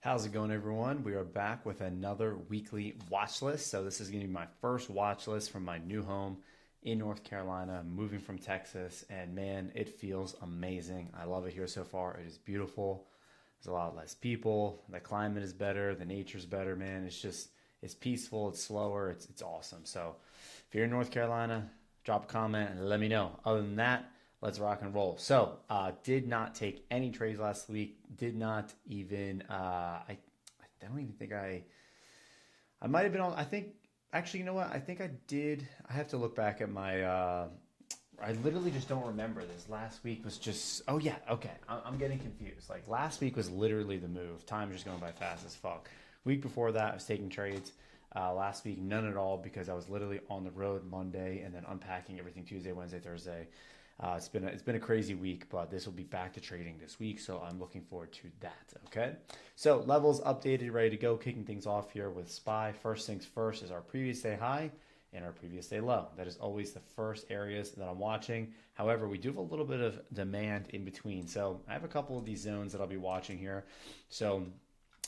How's it going, everyone? We are back with another weekly watch list. So this is going to be my first watch list from my new home in North Carolina, moving from Texas, and man, it feels amazing. I love it here so far. It is beautiful. There's a lot less people. The climate is better. The nature's better, man. It's peaceful. It's slower. It's awesome. So if you're in North Carolina, drop a comment and let me know. Other than that, let's rock and roll. So, did not take any trades last week. Did not even. I don't even think I might have been on. I think actually, you know what? I think I did. I have to look back at my. I literally just don't remember this. Last week was just. Oh yeah, okay. I'm getting confused. Like last week was literally the move. Time's just going by fast as fuck. Week before that, I was taking trades. Last week, none at all because I was literally on the road Monday and then unpacking everything Tuesday, Wednesday, Thursday. It's been a crazy week, but this will be back to trading this week, so I'm looking forward to that. Okay, so levels updated, ready to go. Kicking things off here with SPY. First things first is our previous day high and our previous day low. That is always the first areas that I'm watching. However, we do have a little bit of demand in between, so I have a couple of these zones that I'll be watching here. So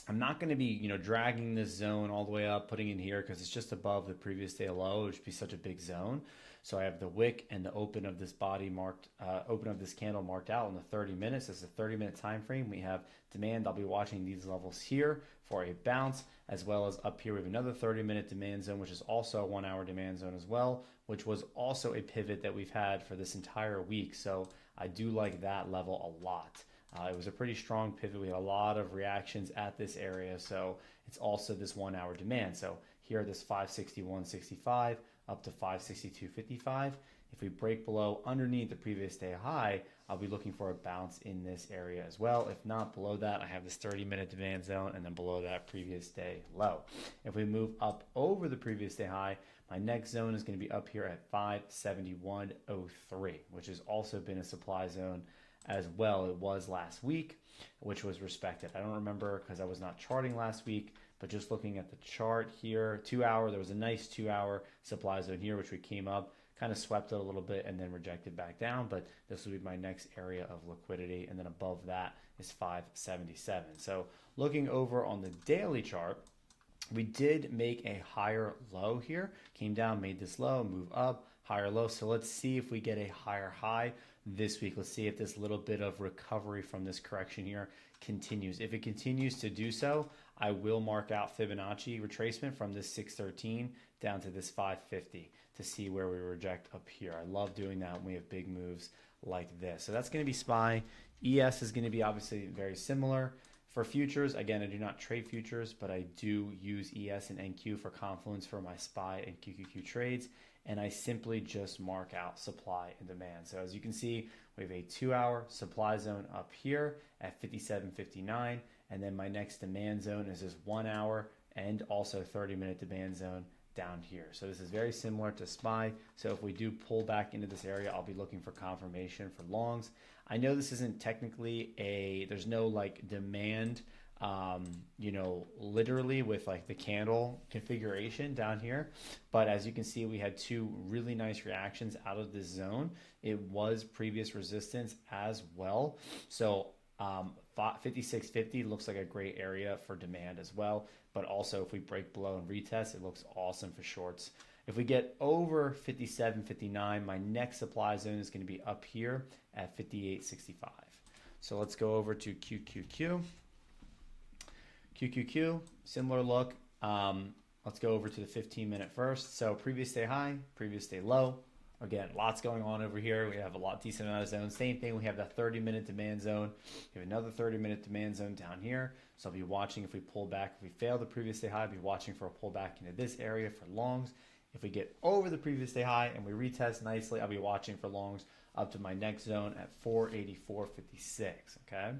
I'm not going to be, dragging this zone all the way up, putting in here because it's just above the previous day low, which would be such a big zone. So I have the wick and the open of this body marked, open of this candle marked out in the 30 minutes. This is a 30-minute time frame. We have demand. I'll be watching these levels here for a bounce, as well as up here we have another 30-minute demand zone, which is also a 1-hour demand zone as well, which was also a pivot that we've had for this entire week. So I do like that level a lot. It was a pretty strong pivot. We had a lot of reactions at this area, so it's also this 1-hour demand. So here, this 561.65 up to 562.55. If we break below underneath the previous day high, I'll be looking for a bounce in this area as well. If not below that, I have this 30-minute demand zone, and then below that, previous day low. If we move up over the previous day high, my next zone is going to be up here at 571.03, which has also been a supply zone as well. It was last week, which was respected. I don't remember because I was not charting last week, but just looking at the chart here, 2 hour, there was a nice 2-hour supply zone here, which we came up, kind of swept it a little bit and then rejected back down, but this will be my next area of liquidity, and then above that is 577. So looking over on the daily chart, we did make a higher low here, came down, made this low, move up, higher low. So let's see if we get a higher high this week. Let's see if this little bit of recovery from this correction here continues. If it continues to do so, I will mark out Fibonacci retracement from this 613 down to this 550 to see where we reject up here. I love doing that when we have big moves like this. So that's going to be SPY. ES is going to be obviously very similar. For futures, again, I do not trade futures, but I do use ES and NQ for confluence for my SPY and QQQ trades, and I simply just mark out supply and demand. So as you can see, we have a 2-hour supply zone up here at 57.59, and then my next demand zone is this 1 hour and also 30-minute demand zone down here. So this is very similar to SPY. So if we do pull back into this area, I'll be looking for confirmation for longs. I know this isn't technically there's no like demand, literally with like the candle configuration down here. But as you can see, we had two really nice reactions out of this zone. It was previous resistance as well. So 56.50 looks like a great area for demand as well. But also if we break below and retest, it looks awesome for shorts. If we get over 57.59, my next supply zone is going to be up here at 58.65. So let's go over to QQQ. QQQ, similar look. Let's go over to the 15-minute first. So previous day high, previous day low. Again, lots going on over here. We have a decent amount of zones. Same thing, we have that 30-minute demand zone. We have another 30-minute demand zone down here. So I'll be watching if we pull back. If we fail the previous day high, I'll be watching for a pullback into this area for longs. If we get over the previous day high and we retest nicely, I'll be watching for longs up to my next zone at 484.56, okay?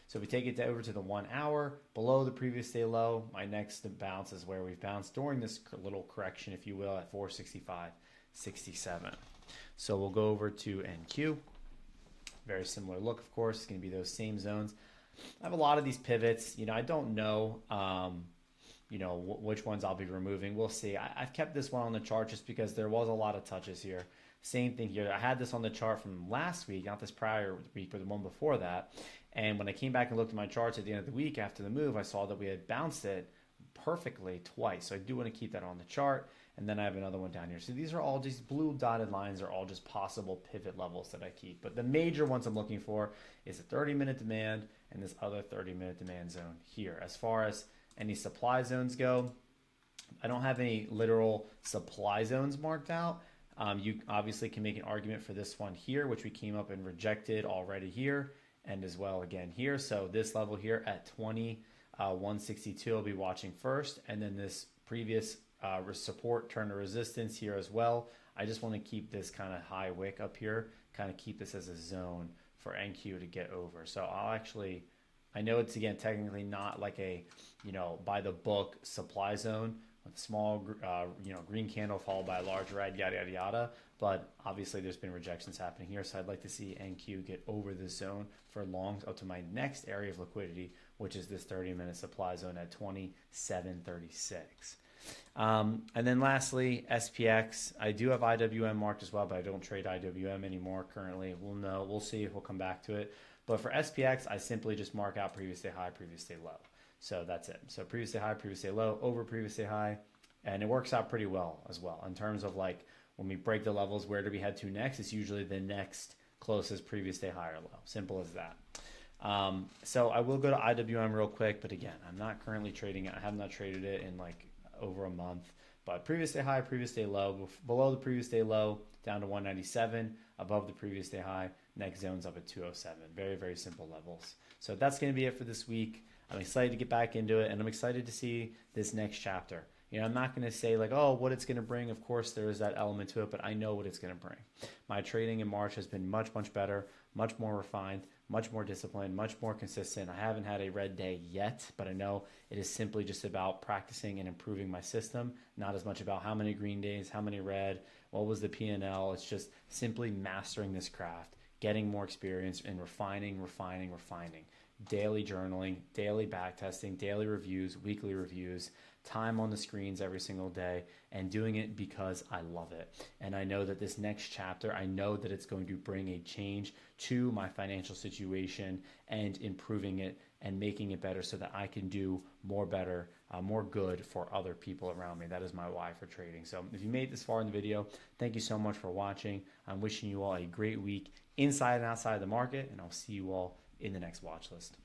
So if we take it over to the 1 hour, below the previous day low, my next bounce is where we've bounced during this little correction, if you will, at 465.67. So we'll go over to NQ. Very similar look, of course. It's going to be those same zones. I have a lot of these pivots. I don't know, which ones I'll be removing. We'll see. I've kept this one on the chart just because there was a lot of touches here. Same thing here. I had this on the chart from last week, not this prior week, but the one before that. And when I came back and looked at my charts at the end of the week after the move, I saw that we had bounced it perfectly twice. So I do want to keep that on the chart. And then I have another one down here. So these are all just blue dotted lines are all just possible pivot levels that I keep. But the major ones I'm looking for is a 30-minute demand and this other 30-minute demand zone here. As far as any supply zones go, I don't have any literal supply zones marked out. You obviously can make an argument for this one here, which we came up and rejected already here, and as well again here. So this level here at 162, I'll be watching first, and then this previous support turn to resistance here as well. I just want to keep this kind of high wick up here, kind of keep this as a zone for NQ to get over. So I know it's again technically not like a, by the book supply zone with a small, green candle followed by a large red, yada, yada, yada. But obviously there's been rejections happening here. So I'd like to see NQ get over this zone for longs up to my next area of liquidity, which is this 30-minute supply zone at 27.36. And then lastly, SPX. I do have IWM marked as well, but I don't trade IWM anymore currently. We'll see if we'll come back to it. But for SPX, I simply just mark out previous day high, previous day low. So that's it. So previous day high, previous day low, over previous day high. And it works out pretty well as well in terms of like when we break the levels, where do we head to next? It's usually the next closest previous day high or low. Simple as that. So I will go to IWM real quick, but again, I'm not currently trading it. I have not traded it in like over a month. But previous day high, previous day low, below the previous day low, down to 197, above the previous day high, next zone's up at 207. Very, very simple levels. So that's going to be it for this week. I'm excited to get back into it, and I'm excited to see this next chapter. I'm not going to say like, oh, what it's going to bring. Of course, there is that element to it, but I know what it's going to bring. My trading in March has been much, much better, much more refined, much more disciplined, much more consistent. I haven't had a red day yet, but I know it is simply just about practicing and improving my system, not as much about how many green days, how many red, what was the P&L. It's just simply mastering this craft, getting more experience, and refining. Daily journaling, daily backtesting, daily reviews, weekly reviews, time on the screens every single day, and doing it because I love it. And I know that this next chapter, I know that it's going to bring a change to my financial situation and improving it and making it better so that I can do more better, more good for other people around me. That is my why for trading. So if you made it this far in the video, thank you so much for watching. I'm wishing you all a great week inside and outside of the market, and I'll see you all in the next watch list.